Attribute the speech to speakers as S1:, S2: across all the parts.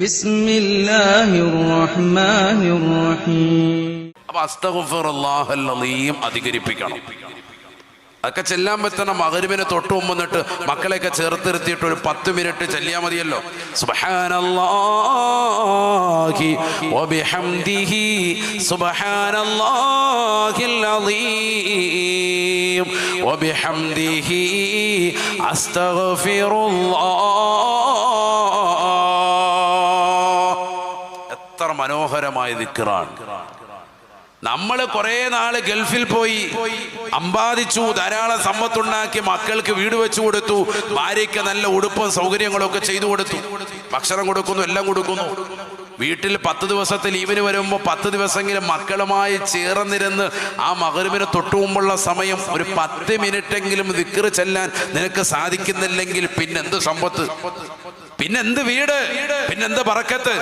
S1: ബിസ്മില്ലാഹിർ റഹ്മാനിർ റഹീം.
S2: അപ്പൊ അസ്തഗ്ഫിറുല്ലാഹൽ അലീം അധികരിപ്പിക്കണം. അതൊക്കെ ചെല്ലാൻ പറ്റണം. മഗ്‌രിബിന് തൊട്ട് മുമ്പ് നിന്നിട്ട് മക്കളെയൊക്കെ ചേർത്തിരുത്തിയിട്ട് ഒരു 10 മിനിറ്റ് ചെല്ലിയാൽ മതിയല്ലോ. സുബ്ഹാനല്ലാഹി വബിഹംദിഹി സുബ്ഹാനല്ലാഹിൽ അലീം വബിഹംദിഹി അസ്തഗ്ഫിറുല്ലാഹ്. എത്ര മനോഹരമായ ദിക്റാണ്. നമ്മൾ കുറെ നാള് ഗൾഫിൽ പോയി അമ്പാദിച്ചു, ധാരാളം സമ്പത്തുണ്ടാക്കി, മക്കൾക്ക് വീട് വെച്ചു കൊടുത്തു, ഭാര്യയ്ക്ക് നല്ല ഉടുപ്പും സൗകര്യങ്ങളൊക്കെ ചെയ്തു കൊടുത്തു, ഭക്ഷണം കൊടുക്കുന്നു, എല്ലാം കൊടുക്കുന്നു. വീട്ടിൽ 10 ദിവസത്തെ ലീവിന് വരുമ്പോൾ 10 ദിവസമെങ്കിലും മക്കളുമായി ചേർന്നിരുന്ന് ആ മഗ്‌രിബിന് തൊട്ടു മുമ്പുള്ള സമയം ഒരു 10 മിനിറ്റെങ്കിലും ദിക്ർ ചെല്ലാൻ നിനക്ക് സാധിക്കുന്നില്ലെങ്കിൽ പിന്നെന്ത് സമ്പത്ത്, പിന്നെന്ത് വീട്, പിന്നെന്ത് ബറക്കത്ത്?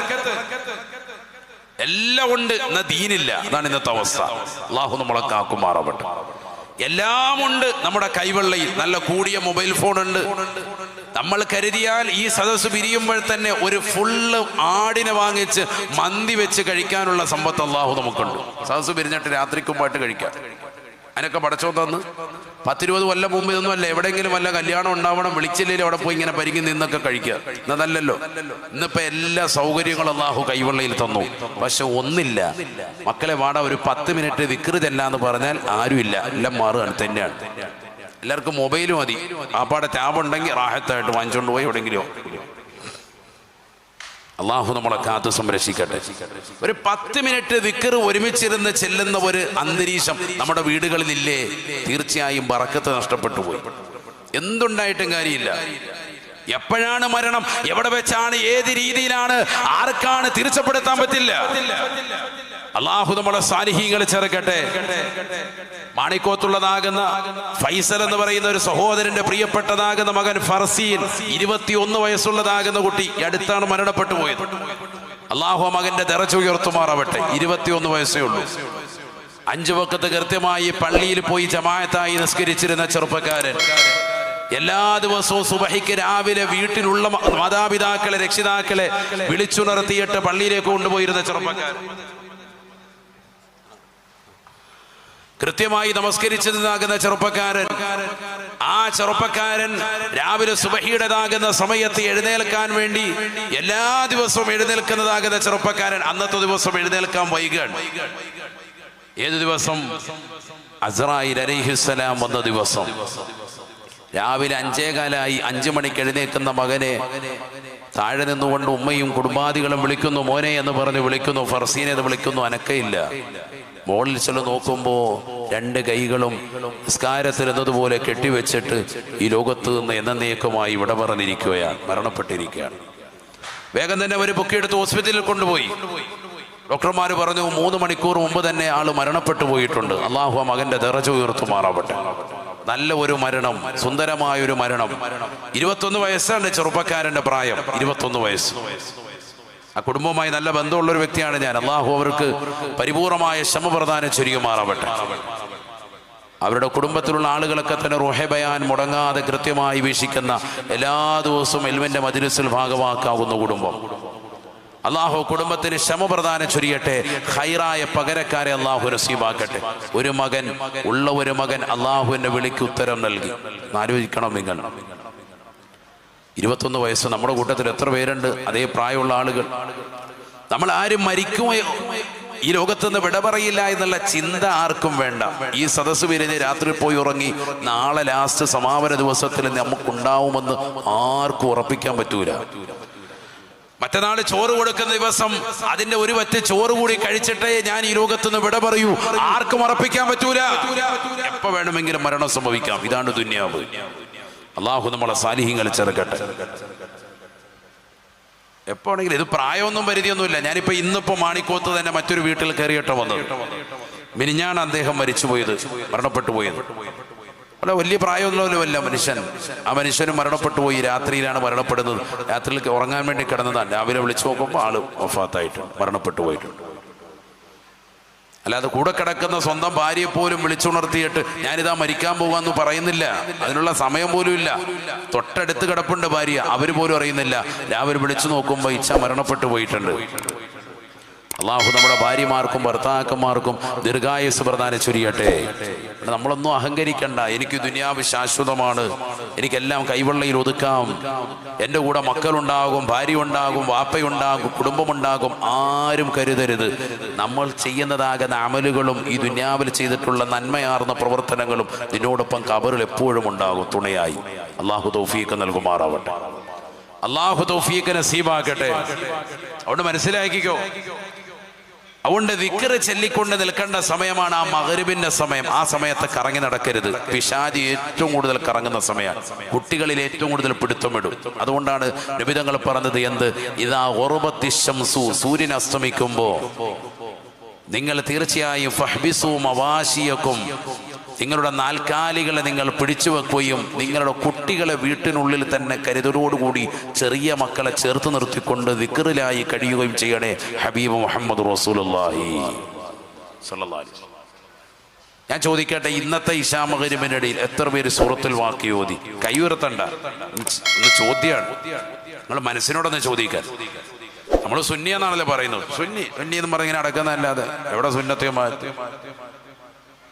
S2: എല്ലാം ഉണ്ട്, എന്നാ ദീനില്ല. അതാണ് ഇന്നത്തെ അവസ്ഥ. അല്ലാഹു നമ്മളെ കാക്കുമാറാവട്ടെ. എല്ലാം ഉണ്ട് നമ്മുടെ കൈവെള്ളയിൽ. നല്ല കൂടിയ മൊബൈൽ ഫോൺ ഉണ്ട്. നമ്മൾ കരുതിയാൽ ഈ സദസ്സ് പിരിയുമ്പോൾ തന്നെ ഒരു ഫുള്ള് ആടിനെ വാങ്ങിച്ച് മന്തി വെച്ച് കഴിക്കാനുള്ള സമ്പത്ത് അല്ലാഹു നമുക്കുണ്ട്. സദസ്സ് പിരിഞ്ഞിട്ട് രാത്രിക്കുമ്പായിട്ട് കഴിക്കാം. അതിനൊക്കെ പടച്ചോൻ തന്ന് 10-20 കൊല്ലം മുമ്പ് ഇതൊന്നും അല്ല. എവിടെയെങ്കിലും വല്ല കല്യാണം ഉണ്ടാവണം, വിളിച്ചില്ലെങ്കിൽ അവിടെ പോയി ഇങ്ങനെ പരിങ്ങി നിന്നൊക്കെ കഴിക്കുക. എന്നതല്ലല്ലോ. ഇന്നിപ്പോ എല്ലാ സൗകര്യങ്ങളും അല്ലാഹു കൈവെള്ളയിൽ തന്നു. പക്ഷെ ഒന്നില്ല, മക്കളെ വാടാ ഒരു 10 മിനിറ്റ് ദിക്ർ ചെല്ലാന്ന് പറഞ്ഞാൽ ആരുമില്ല. എല്ലാം മാറുകയാണ്, തന്നെയാണ്. എല്ലാവർക്കും മൊബൈൽ മതി. ആപ്പാടെ ടാബ് ഉണ്ടെങ്കിൽ റാഹത്തായിട്ട് വാങ്ങിച്ചുകൊണ്ട് പോയി എവിടെയെങ്കിലും. അള്ളാഹു നമ്മളെ കാത്ത് സംരക്ഷിക്കട്ടെ. ഒരു 10 മിനിറ്റ് ദിക്ർ ഒരുമിച്ചിരുന്ന് ചെല്ലുന്ന ഒരു അന്തരീക്ഷം നമ്മുടെ വീടുകളിലില്ലേ? തീർച്ചയായും ബറക്കത്ത് നഷ്ടപ്പെട്ടു പോയി. എന്തുണ്ടായിട്ടും കാര്യമില്ല. എപ്പോഴാണ് മരണം, എവിടെ വെച്ചാണ്, ഏത് രീതിയിലാണ്, ആർക്കാണ് തീർച്ചപ്പെടുത്താൻ പറ്റില്ല. അള്ളാഹു നമ്മളെ സാലിഹീങ്ങൾ ചേർക്കട്ടെ. മാണിക്കോത്തുള്ളതാകുന്ന ഫൈസൽ എന്ന് പറയുന്ന ഒരു സഹോദരന്റെ പ്രിയപ്പെട്ടതാകുന്ന മകൻ ഫർസീൻ, 21 വയസ്സുള്ളതാകുന്ന കുട്ടി, അടുത്താണ് മരണപ്പെട്ടു പോയത്. അള്ളാഹു മകന്റെ ദറജ ഉയർത്തുമാറാവട്ടെ. 21 വയസ്സേ ഉള്ളൂ. 5 വഖത്ത് കൃത്യമായി പള്ളിയിൽ പോയി ജമാഅത്തായി നിസ്കരിച്ചിരുന്ന ചെറുപ്പക്കാരൻ, എല്ലാ ദിവസവും സുബഹിക്ക് രാവിലെ വീട്ടിലുള്ള മാതാപിതാക്കളെ, രക്ഷിതാക്കളെ വിളിച്ചുണർത്തിയിട്ട് പള്ളിയിലേക്ക് കൊണ്ടുപോയിരുന്ന ചെറുപ്പക്കാരൻ, കൃത്യമായി നമസ്കരിച്ചതാകുന്ന ചെറുപ്പക്കാരൻ. ആ ചെറുപ്പക്കാരൻ രാവിലെ സുബഹിയുടേതാകുന്ന സമയത്ത് എഴുന്നേൽക്കാൻ വേണ്ടി എല്ലാ ദിവസവും എഴുന്നേൽക്കുന്നതാകുന്ന ചെറുപ്പക്കാരൻ അന്നത്തെ ദിവസം എഴുന്നേൽക്കാൻ വൈകാൻ. ഏത് ദിവസം? അസ്റായീൽ അലൈഹിസ്സലാം വന്ന ദിവസം. രാവിലെ 5:15 5 മണിക്ക് എഴുന്നേൽക്കുന്ന മകനെ താഴെ നിന്നുകൊണ്ട് ഉമ്മയും കുടുംബാദികളും വിളിക്കുന്നു, മോനെ എന്ന് പറഞ്ഞ് വിളിക്കുന്നു. ഫർസീനെ എന്ന് വിളിക്കുന്നു, അനക്കയില്ല. മോളിൽ ചെന്ന് നോക്കുമ്പോൾ 2 കൈകളും നിസ്കാരത്തിലെന്നതുപോലെ കെട്ടിവെച്ചിട്ട് ഈ ലോകത്ത് നിന്ന് എന്നേക്കുമായി ഇവിടെ പറഞ്ഞിരിക്കുകയാണ്, മരണപ്പെട്ടിരിക്കുകയാണ്. വേഗം തന്നെ അവർ പൊക്കിയെടുത്ത് ഹോസ്പിറ്റലിൽ കൊണ്ടുപോയി. ഡോക്ടർമാർ പറഞ്ഞു 3 മണിക്കൂർ മുമ്പ് തന്നെ ആള് മരണപ്പെട്ടു പോയിട്ടുണ്ട്. അള്ളാഹു മകന്റെ ദറജ ഉയർത്തുമാറാവട്ടെ. നല്ല ഒരു മരണം, സുന്ദരമായൊരു മരണം. 21 വയസ്സാണ് ചെറുപ്പക്കാരന്റെ പ്രായം. 21 വയസ്സ്. ആ കുടുംബവുമായി നല്ല ബന്ധമുള്ളൊരു വ്യക്തിയാണ് ഞാൻ. അള്ളാഹു അവർക്ക് പരിപൂർണമായ ക്ഷമ പ്രദാനം ചൊരിയുമാറാവട്ടെ. അവരുടെ കുടുംബത്തിലുള്ള ആളുകളൊക്കെ തന്നെ റൂഹെ ബയാൻ മുടങ്ങാതെ കൃത്യമായി വീക്ഷിക്കുന്ന, എല്ലാ ദിവസവും ഇൽമിന്റെ മജ്‌ലിസിൽ ഭാഗവാക്കാവുന്ന കുടുംബം. അള്ളാഹു കുടുംബത്തിന് ക്ഷമ പ്രദാനം ചൊരിയട്ടെ. ഖൈറായ പകരക്കാരെ അള്ളാഹു നസീബാക്കട്ടെ. ഒരു മകൻ അള്ളാഹുവിന്റെ വിളിക്ക് ഉത്തരം നൽകി. ആലോചിക്കണം നിങ്ങൾ. 21 വയസ്സ്. നമ്മുടെ കൂട്ടത്തിൽ എത്ര പേരുണ്ട് അതേ പ്രായമുള്ള ആളുകൾ? നമ്മൾ ആരും മരിക്കുകയോ ഈ ലോകത്തുനിന്ന് വിട പറയില്ല എന്നുള്ള ചിന്ത ആർക്കും വേണ്ട. ഈ സദസ്സ് പിരിഞ്ഞ് രാത്രി പോയി ഉറങ്ങി നാളെ ലാസ്റ്റ് സമാപന ദിവസത്തിൽ നമുക്കുണ്ടാവുമെന്ന് ആർക്കും ഉറപ്പിക്കാൻ പറ്റൂല. മറ്റന്നാൾ ചോറ് കൊടുക്കുന്ന ദിവസം അതിന്റെ ഒരു വറ്റ് ചോറ് കൂടി കഴിച്ചിട്ടേ ഞാൻ ഈ ലോകത്തുനിന്ന് വിട പറയൂ. ആർക്കും ഉറപ്പിക്കാൻ പറ്റൂല. എപ്പോ വേണമെങ്കിലും മരണം സംഭവിക്കാം. ഇതാണ് ദുനിയാവ്. അള്ളാഹു നമ്മളെ സാലിഹ്യങ്ങൾ ചേർക്കട്ടെ. എപ്പോഴെങ്കിലും ഇത് പ്രായമൊന്നും പരിധിയൊന്നുമില്ല. ഞാനിപ്പോ ഇന്നിപ്പോ മാണിക്കോത്ത് തന്നെ മറ്റൊരു വീട്ടിൽ കയറിയിട്ട് വന്നത്. മിനിഞ്ഞാണ് അദ്ദേഹം മരിച്ചുപോയത്, മരണപ്പെട്ടു പോയത്. അല്ല, വലിയ പ്രായമൊന്നുമില്ല മനുഷ്യൻ. ആ മനുഷ്യനും മരണപ്പെട്ടു പോയി. രാത്രിയിലാണ് മരണപ്പെടുന്നത്. രാത്രിയിൽ ഉറങ്ങാൻ വേണ്ടി കിടന്നതാണ്. രാവിലെ വിളിച്ചു നോക്കുമ്പോൾ ആള് വഫാത്തായിട്ടുണ്ട്, മരണപ്പെട്ടു പോയിട്ടുണ്ട്. അല്ലാതെ കൂടെ കിടക്കുന്ന സ്വന്തം ഭാര്യയെ പോലും വിളിച്ചുണർത്തിയിട്ട് ഞാനിതാ മരിക്കാൻ പോകാന്ന് പറയുന്നില്ല. അതിനുള്ള സമയം പോലും ഇല്ല. തൊട്ടടുത്ത് കിടപ്പുണ്ട് ഭാര്യ, അവര് പോലും അറിയുന്നില്ല. രാവിലെ വിളിച്ചു നോക്കുമ്പോൾ ഇച്ഛ മരണപ്പെട്ടു പോയിട്ടുണ്ട്. അള്ളാഹു നമ്മുടെ ഭാര്യമാർക്കും ഭർത്താക്കന്മാർക്കും ദീർഘായുസ് പ്രദാനം ചൊരിയട്ടെ. നമ്മളൊന്നും അഹങ്കരിക്കണ്ട. എനിക്ക് ദുനിയാവ് ശാശ്വതമാണ്, എനിക്കെല്ലാം കൈവെള്ളയിൽ ഒതുക്കാം, എൻ്റെ കൂടെ മക്കളുണ്ടാകും, ഭാര്യ ഉണ്ടാകും, വാപ്പയുണ്ടാകും, കുടുംബമുണ്ടാകും. ആരും കരുതരുത്. നമ്മൾ ചെയ്യുന്നതാകുന്ന അമലുകളും ഈ ദുനിയാവിൽ ചെയ്തിട്ടുള്ള നന്മയാർന്ന പ്രവർത്തനങ്ങളും ഇതിനോടൊപ്പം ഖബറിൽ എപ്പോഴും ഉണ്ടാകും തുണയായി. അള്ളാഹു തൗഫീഖ് നൽകുമാറാവട്ടെ. അള്ളാഹു തൗഫീഖ് നസീബാക്കട്ടെ. അതുകൊണ്ട് മനസ്സിലാക്കിക്കോ, അതുകൊണ്ട് ദിക്ർ ചൊല്ലിക്കൊണ്ട് നിൽക്കേണ്ട സമയമാണ് ആ മഗ്‌രിബിന്റെ സമയം. ആ സമയത്ത് കറങ്ങി നടക്കരുത്. പിശാചി ഏറ്റവും കൂടുതൽ കറങ്ങുന്ന സമയമാണ്. കുട്ടികളിൽ ഏറ്റവും കൂടുതൽ പിടുത്തമിടും. അതുകൊണ്ടാണ് നബി തങ്ങൾ പറഞ്ഞത് എന്ത്, ഇദാ ഗുറുബത്തി ശംസു, സൂര്യൻ അസ്തമിക്കുമ്പോൾ നിങ്ങൾ തീർച്ചയായും ഫഹ്ബിസു മവാശിയക്കും, നിങ്ങളുടെ നാൽക്കാലികളെ നിങ്ങൾ പിടിച്ചു വെക്കുകയും നിങ്ങളുടെ കുട്ടികളെ വീട്ടിനുള്ളിൽ തന്നെ കരുതലോടുകൂടി ചെറിയ മക്കളെ ചേർത്ത് നിർത്തിക്കൊണ്ട് ദിക്റിലായി കഴിയുകയും ചെയ്യണേ. ഹബീബ് മുഹമ്മദ് റസൂലുള്ളാഹി സ്വല്ലല്ലാഹു അലൈഹി വസല്ലം. ഞാൻ ചോദിക്കട്ടെ, ഇന്നത്തെ ഇശാ മഗ്‌രിബിന്റെ ഇടയിൽ എത്ര പേര് സൂറത്തുൽ വാഖിയ ഓതി? കൈ ഉയർത്തണ്ട, ഒന്ന് ചോദ്യമാണ്. നിങ്ങൾ മനസ്സിനോടൊന്ന് ചോദിക്കാൻ. നമ്മൾ സുന്നി എന്നാണല്ലോ പറയുന്നത്. സുന്നി എന്ന് പറഞ്ഞിങ്ങനെ അടക്കുന്നതല്ലാതെ എവിടെ സുന്നത്തെയോ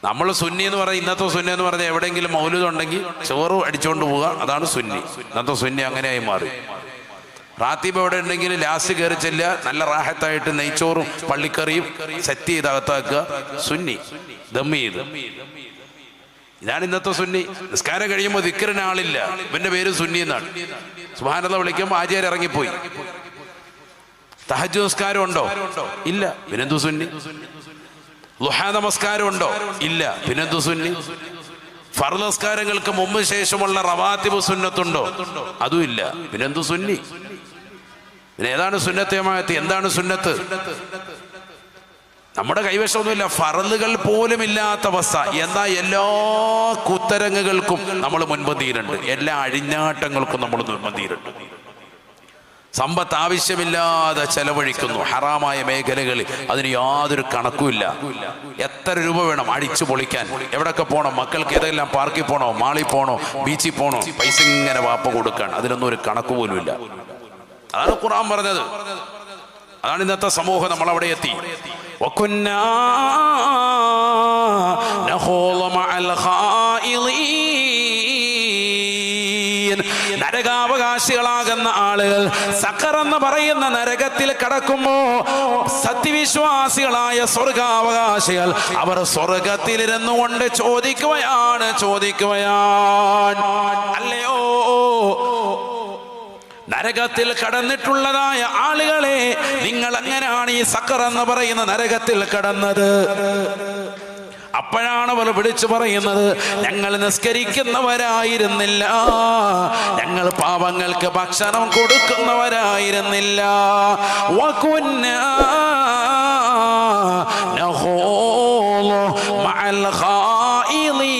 S2: നമ്മൾ സുന്നി എന്ന് പറഞ്ഞാൽ, ഇന്നത്തെ സുന്നി എന്ന് പറഞ്ഞാൽ എവിടെയെങ്കിലും മൗലൂദ് ഉണ്ടെങ്കിൽ ചോറ് അടിച്ചുകൊണ്ട് പോവുക, അതാണ് സുന്നി. ഇന്നത്തെ സുന്നി അങ്ങനെയായി മാറി. റാത്തീബ് എവിടെ ഉണ്ടെങ്കിൽ ലാസ്റ്റ് കയറി ചെല്ലുക, നല്ല റാഹത്തായിട്ട് നെയ്ച്ചോറും പള്ളിക്കറിയും സെറ്റ് ചെയ്ത് അകത്താക്കുക, സുന്നി ദം ചെയ്ത്. ഇതാണ് ഇന്നത്തെ സുന്നി. നിസ്കാരം കഴിയുമ്പോൾ ദിക്റിന് ആളില്ല, ഇവന്റെ പേര് സുന്നി എന്നാണ്. സുബ്ഹാനല്ലാഹ് വിളിക്കുമ്പോൾ ആചാര്യ ഇറങ്ങിപ്പോയി. തഹജ്ജുദ് നിസ്കാരം ഉണ്ടോ? ഇല്ല, പിന്നെന്തു സുന്നി? ളുഹാ നമസ്കാരം ഉണ്ടോ? ഇല്ല, പിന്നെന്തു സുന്നി? ഫർള് നമസ്കാരങ്ങൾക്ക് മുമ്പ് ശേഷമുള്ള റവാത്തിബ് സുന്നത്തുണ്ടോ? അതും ഇല്ല, പിന്നെന്തു സുന്നി? പിന്നെ ഏതാണ് സുന്നത്ത് ജമാഅത്ത്? എന്താണ് സുന്നത്ത്? നമ്മുടെ കൈവശമൊന്നുമില്ല, ഫർളുകൾ പോലും ഇല്ലാത്ത അവസ്ഥ. എന്താ എല്ലാ കുത്തരങ്ങുകൾക്കും നമ്മൾ മുൻപന്തിയിലുണ്ട്, എല്ലാ അഴിഞ്ഞാട്ടങ്ങൾക്കും നമ്മൾ മുൻപന്തിയിലുണ്ട്. സമ്പത്ത് ആവശ്യമില്ലാതെ ചെലവഴിക്കുന്നു ഹറാമായ മേഖലകളിൽ, അതിന് യാതൊരു കണക്കുമില്ല. എത്ര രൂപ വേണം അടിച്ചു പൊളിക്കാൻ? എവിടൊക്കെ പോകണം? മക്കൾക്ക് ഏതെല്ലാം പാർക്കിൽ പോകണോ, മാളിൽ പോകണോ, ബീച്ചിൽ പോകണോ? പൈസ ഇങ്ങനെ വാപ്പ കൊടുക്കാൻ, അതിനൊന്നും ഒരു കണക്ക് പോലുമില്ല. അതാണ് ഖുർആൻ പറഞ്ഞത്. അതാണ് ഇന്നത്തെ സമൂഹം. നമ്മൾ അവിടെ എത്തി. വകുന്നാ നഖൂളു മഅൽ ഖായിളീൻ. നരകാവകാശികളാകുന്ന ആളുകൾ സഖർ എന്ന് പറയുന്ന നരകത്തിൽ കടക്കുമ്പോ സത്യവിശ്വാസികളായ സ്വർഗാവകാശികൾ അവർ സ്വർഗത്തിലിരുന്നു കൊണ്ട് ചോദിക്കുകയാണ് അല്ലയോ നരകത്തിൽ കടന്നിട്ടുള്ളതായ ആളുകളെ, നിങ്ങൾ എങ്ങനെയാണ് ഈ സഖർ എന്ന് പറയുന്ന നരകത്തിൽ കടന്നത്? അപ്പോഴാണ് അവർ വിളിച്ചു പറയുന്നത്, ഞങ്ങൾ നിസ്കരിക്കുന്നവരായിരുന്നില്ല, ഞങ്ങൾ പാവങ്ങൾക്ക് ഭക്ഷണം കൊടുക്കുന്നവരായിരുന്നില്ല. വകുന്നാ നഖൂളു മഅൽ ഖായിളീൻ.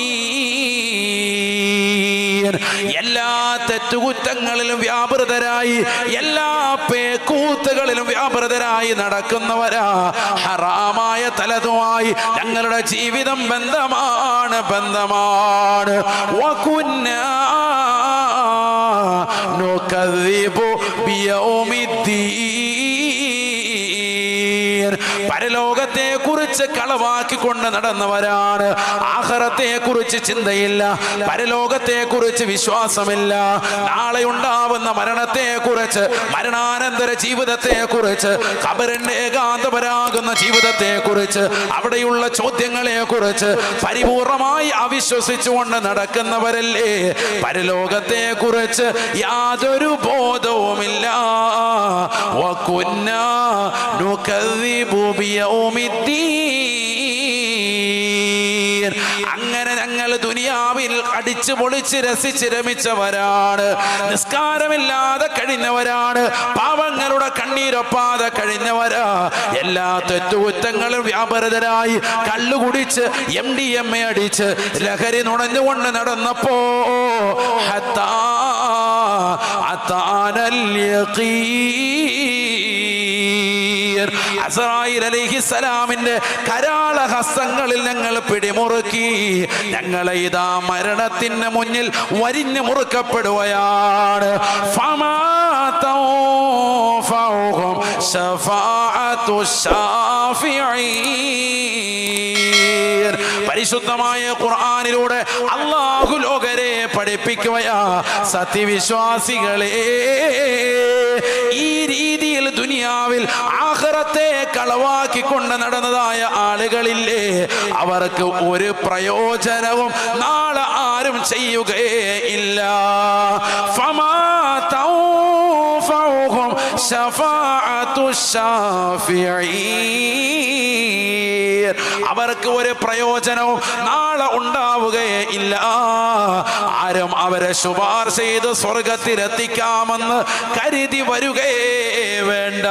S2: എല്ലാ തെറ്റുകുറ്റങ്ങളിലും വ്യാപൃതരായി, എല്ലാ പേക്കൂത്തുകളിലും വ്യാപൃതരായി നടക്കുന്നവരാ. ഹറാമായ തലതുമായി ഞങ്ങളുടെ ജീവിതം ബന്ധമാണ്. വകുന്നാ നുകദ്ദിബു ബിയൗമിദ്ദീൻ. പരലോകത്തെ കുറിച്ച് കളവാക്കിക്കൊണ്ട് നടന്നവരാണ്. ആഖിറത്തെ കുറിച്ച് ചിന്തയില്ല, പരലോകത്തെ കുറിച്ച് വിശ്വാസമില്ല, നാളെ ഉണ്ടാവുന്ന മരണത്തെ കുറിച്ച്, മരണാനന്തര ജീവിതത്തെ കുറിച്ച്, ഖബറിന്റെ ഏകാന്തപരാകുന്ന ജീവിതത്തെ കുറിച്ച്, അവിടെയുള്ള ചോദ്യങ്ങളെ കുറിച്ച് പരിപൂർണമായി അവിശ്വസിച്ചുകൊണ്ട് നടക്കുന്നവരല്ലേ. പരലോകത്തെ കുറിച്ച് യാതൊരു ബോധവുമില്ല. വകുന്നാ നുകദ്ദിബു ബിയൗമിദ്ദീൻ. അങ്ങനെ ഞങ്ങൾ ദുനിയാവിൽ അടിച്ചു പൊളിച്ച് രസിച്ച് രമിച്ചവരാണ്. നിസ്കാരമില്ലാതെ കഴിഞ്ഞവരാണ്, പാവങ്ങളുടെ കണ്ണീരൊപ്പാതെ കഴിഞ്ഞവരാ. എല്ലാ തെറ്റുകുറ്റങ്ങളും വ്യാപൃതരായി കള്ളുകുടിച്ച് MDMA അടിച്ച് ലഹരി നുണഞ്ഞുകൊണ്ട് നടന്നപ്പോ ഹത്താ അതാനൽ യഖീൻ. അസ്റായീൽ അലൈഹിസ്സലാമിന്റെ കരാള ഹസ്തങ്ങളിൽ ഞങ്ങൾ പിടിമുറുക്കി. ഞങ്ങളെ ഇതാ മരണത്തിന് മുന്നിൽ വരിഞ്ഞു മുറുക്കപ്പെടുകയാണ്. ഫമാ തൻഫഉഹും ശഫാഅത്തു ശാഫിഈൻ. പരിശുദ്ധമായ ഖുർആനിലൂടെ അല്ലാഹു ലോകരെ പഠിപ്പിക്കുകയാ, സത്യവിശ്വാസികളെ, ഈ രീതിയിൽ ദുനിയാവിൽ ആഖിറത്തെ കളവാക്കിക്കൊണ്ട് നടന്നതായ ആളുകളില്ലേ, അവർക്ക് ഒരു പ്രയോജനവും നാളെ ആരും ചെയ്യുകയില്ല. ഫമാ തൻഫഉഹും ശഫാഅത്തു ശാഫിഈൻ. അവർക്ക് ഒരു പ്രയോജനവും നാളെ ഉണ്ടാവുകയില്ല. ആരും അവരെ ശുപാർശ ചെയ്ത് സ്വർഗത്തിലെത്തിക്കാമെന്ന് കരുതി വരികയേ വേണ്ട.